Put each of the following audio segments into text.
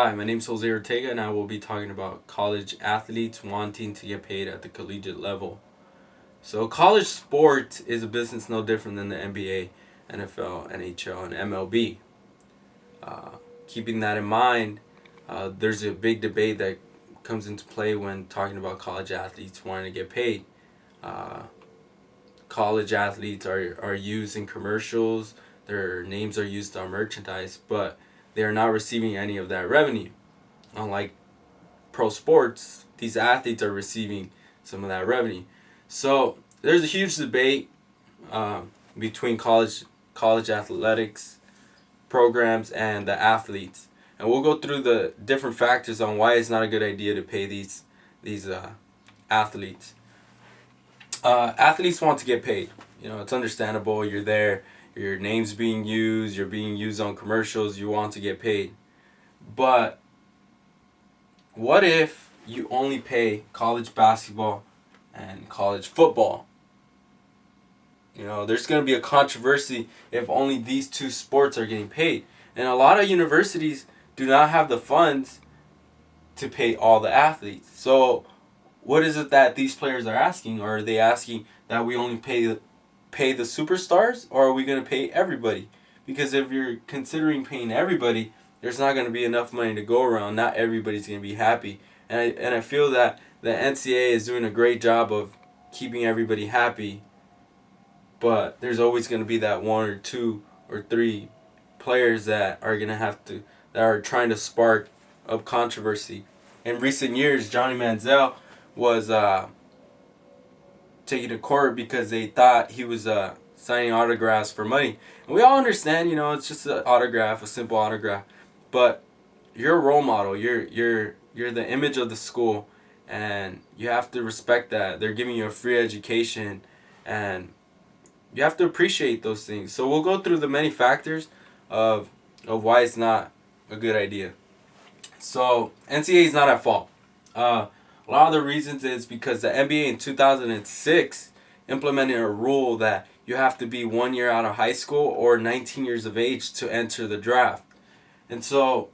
Hi, my name is Jose Ortega, and I will be talking about college athletes wanting to get paid at the collegiate level. So, college sport is a business no different than the NBA, NFL, NHL, and MLB. Uh, Keeping that in mind, there's a big debate that comes into play when talking about college athletes wanting to get paid. Uh, College athletes are used in commercials, their names are used on merchandise, but they are not receiving any of that revenue. Unlike pro sports, these athletes are receiving some of that revenue. So there's a huge debate between college athletics programs and the athletes, and we'll go through the different factors on why it's not a good idea to pay these athletes. Athletes want to get paid. You know, it's understandable. You're there. Your name's being used. You're being used on commercials. You want to get paid, but what if you only pay college basketball and college football? You know, there's going to be a controversy if only these two sports are getting paid. And a lot of universities do not have the funds to pay all the athletes. So, what is it that these players are asking? Or are they asking that we only pay the superstars, or are we going to pay everybody? Because if you're considering paying everybody, there's not going to be enough money to go around. Not everybody's going to be happy. And I feel that the NCAA is doing a great job of keeping everybody happy, but there's always going to be that one or two or three players that are going to have to that are trying to spark up controversy. In recent years, Johnny Manziel was taken to court because they thought he was signing autographs for money. And we all understand, you know, it's just an autograph, a simple autograph. But you're a role model. You're the image of the school, and you have to respect that. They're giving you a free education, and you have to appreciate those things. So we'll go through the many factors of why it's not a good idea. So NCAA is not at fault. A lot of the reasons is because the NBA in 2006 implemented a rule that you have to be 1 year out of high school or 19 years of age to enter the draft. And so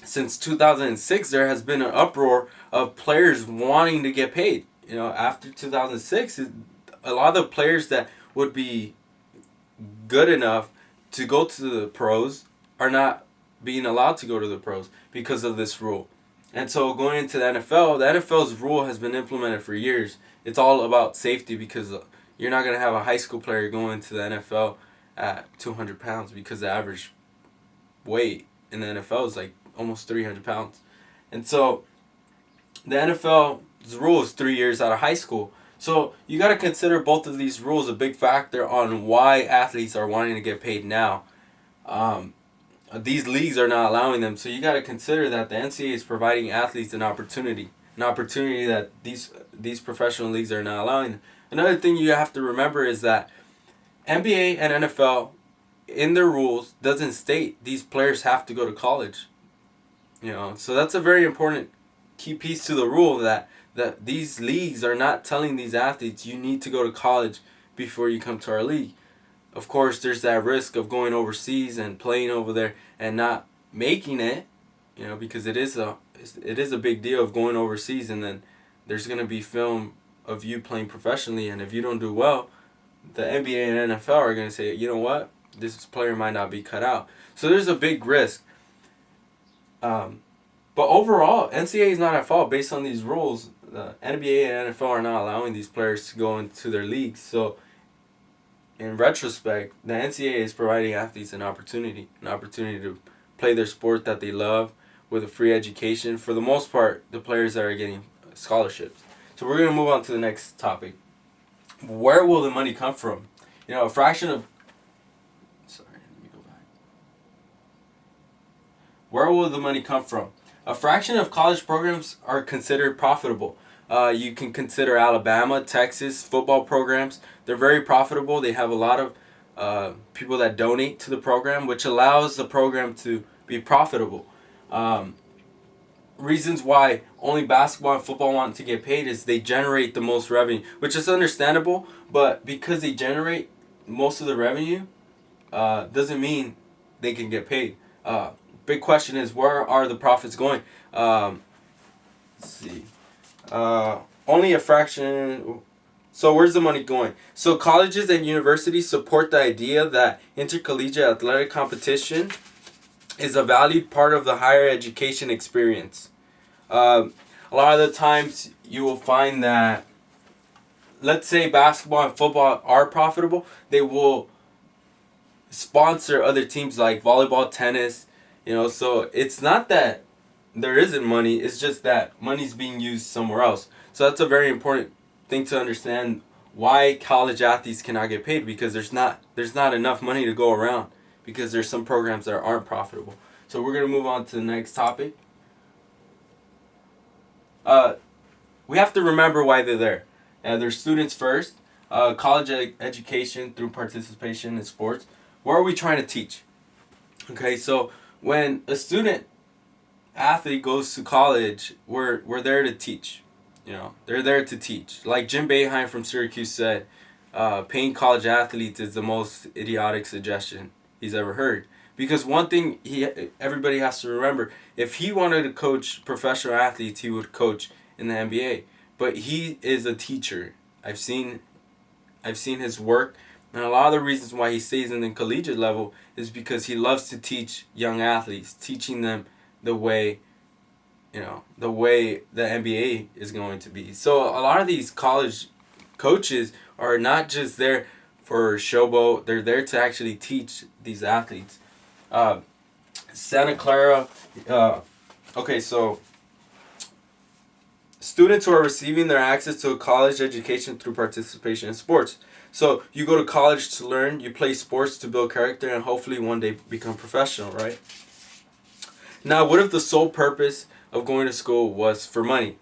since 2006, there has been an uproar of players wanting to get paid. You know, after 2006, a lot of the players that would be good enough to go to the pros are not being allowed to go to the pros because of this rule. And so going into the NFL, the NFL's rule has been implemented for years. It's all about safety because you're not going to have a high school player going to the NFL at 200 pounds because the average weight in the NFL is like almost 300 pounds. And so the NFL's rule is 3 years out of high school. So you got to consider both of these rules a big factor on why athletes are wanting to get paid now. Um, these leagues are not allowing them, so you got to consider that the NCAA is providing athletes an opportunity that these professional leagues are not allowing them. Another thing you have to remember is that NBA and NFL in their rules doesn't state these players have to go to college. You know, so that's a very important key piece to the rule that these leagues are not telling these athletes you need to go to college before you come to our league. Of course, there's that risk of going overseas and playing over there and not making it, you know, because it is a big deal of going overseas, and then there's going to be film of you playing professionally, and if you don't do well, the NBA and NFL are going to say, you know what, this player might not be cut out. So there's a big risk. But overall, NCAA is not at fault based on these rules. The NBA and NFL are not allowing these players to go into their leagues. So, in retrospect, the NCAA is providing athletes an opportunity to play their sport that they love with a free education. For the most part, the players that are getting scholarships. So we're going to move on to the next topic. Where will the money come from? You know, a fraction of... Sorry, let me go back. Where will the money come from? A fraction of college programs are considered profitable. You can consider Alabama, Texas football programs. They're very profitable. They have a lot of people that donate to the program, which allows the program to be profitable. Um, Reasons why only basketball and football want to get paid is they generate the most revenue, which is understandable, but because they generate most of the revenue, doesn't mean they can get paid. big question is, where are the profits going? Let's see. Only a fraction. So where's the money going? So colleges and universities support the idea that intercollegiate athletic competition is a valued part of the higher education experience. A lot of the times you will find that, let's say basketball and football are profitable, they will sponsor other teams like volleyball, tennis, so it's not that there isn't money, it's just that money's being used somewhere else. So that's a very important thing to understand, why college athletes cannot get paid, because there's not enough money to go around, because there's some programs that aren't profitable. So we're going to move on to the next topic. We have to remember why they're there. They're students first, college education through participation in sports. What are we trying to teach? Okay, so when a student athlete goes to college, we're there to teach. They're there to teach. Like Jim Boeheim from Syracuse said, paying college athletes is the most idiotic suggestion he's ever heard. Because one thing everybody has to remember, if he wanted to coach professional athletes, he would coach in the NBA. But he is a teacher. I've seen his work, and a lot of the reasons why he stays in the collegiate level is because he loves to teach young athletes, teaching them the way the NBA is going to be. So a lot of these college coaches are not just there for showboat, they're there to actually teach these athletes. Santa Clara, okay, so students who are receiving their access to a college education through participation in sports. So you go to college to learn, you play sports to build character, and hopefully one day become professional, right? Now, what if the sole purpose of going to school was for money?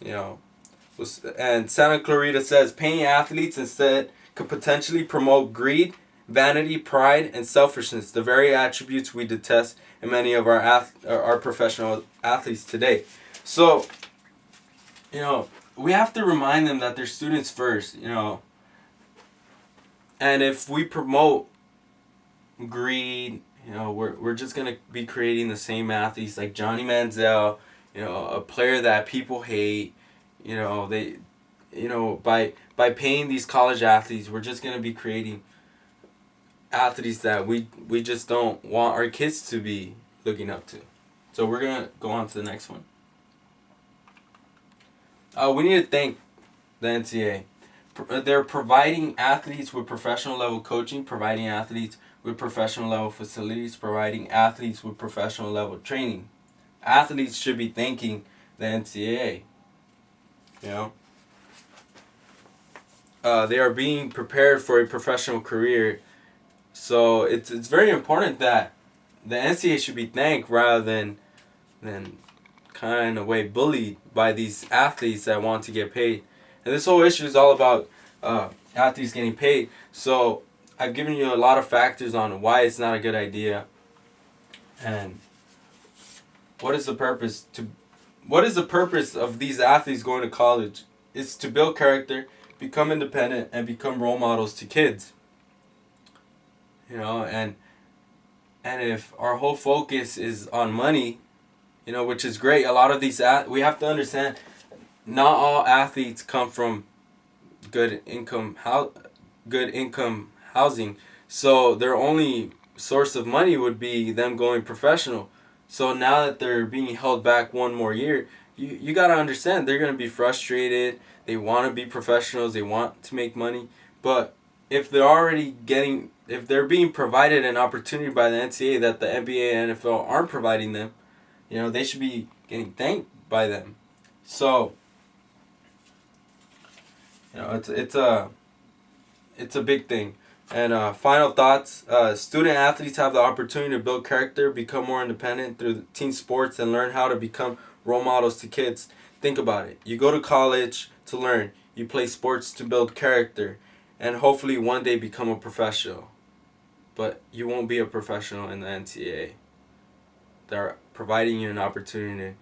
And Santa Clarita says paying athletes instead could potentially promote greed, vanity, pride, and selfishness, the very attributes we detest in many of our professional athletes today. So, we have to remind them that they're students first, and if we promote greed, we're just going to be creating the same athletes like Johnny Manziel, a player that people hate. By paying these college athletes, we're just going to be creating athletes that we just don't want our kids to be looking up to. So we're going to go on to the next one. We need to thank the NCAA. They're providing athletes with professional level coaching, providing athletes with professional level facilities, providing athletes with professional level training. Athletes should be thanking the NCAA. They are being prepared for a professional career. So it's very important that the NCAA should be thanked rather than kind of way bullied by these athletes that want to get paid. And this whole issue is all about athletes getting paid. So I've given you a lot of factors on why it's not a good idea. And what is the purpose of these athletes going to college? It's to build character, become independent, and become role models to kids. And if our whole focus is on money, which is great. A lot of these we have to understand, not all athletes come from good income housing. So their only source of money would be them going professional. So now that they're being held back one more year, you got to understand they're going to be frustrated. They want to be professionals. They want to make money. But if they're being provided an opportunity by the NCAA that the NBA and NFL aren't providing them, they should be getting thanked by them. So, it's a big thing. And final thoughts: student athletes have the opportunity to build character, become more independent through team sports, and learn how to become role models to kids. Think about it. You go to college to learn. You play sports to build character, and hopefully one day become a professional. But you won't be a professional in the NCAA. They're providing you an opportunity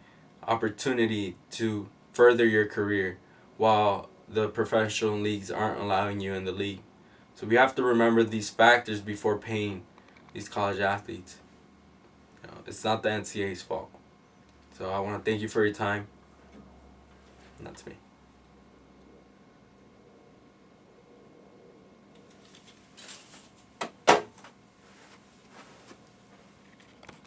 to further your career, while the professional leagues aren't allowing you in the league. So we have to remember these factors before paying these college athletes. It's not the NCAA's fault. So I want to thank you for your time. And that's me.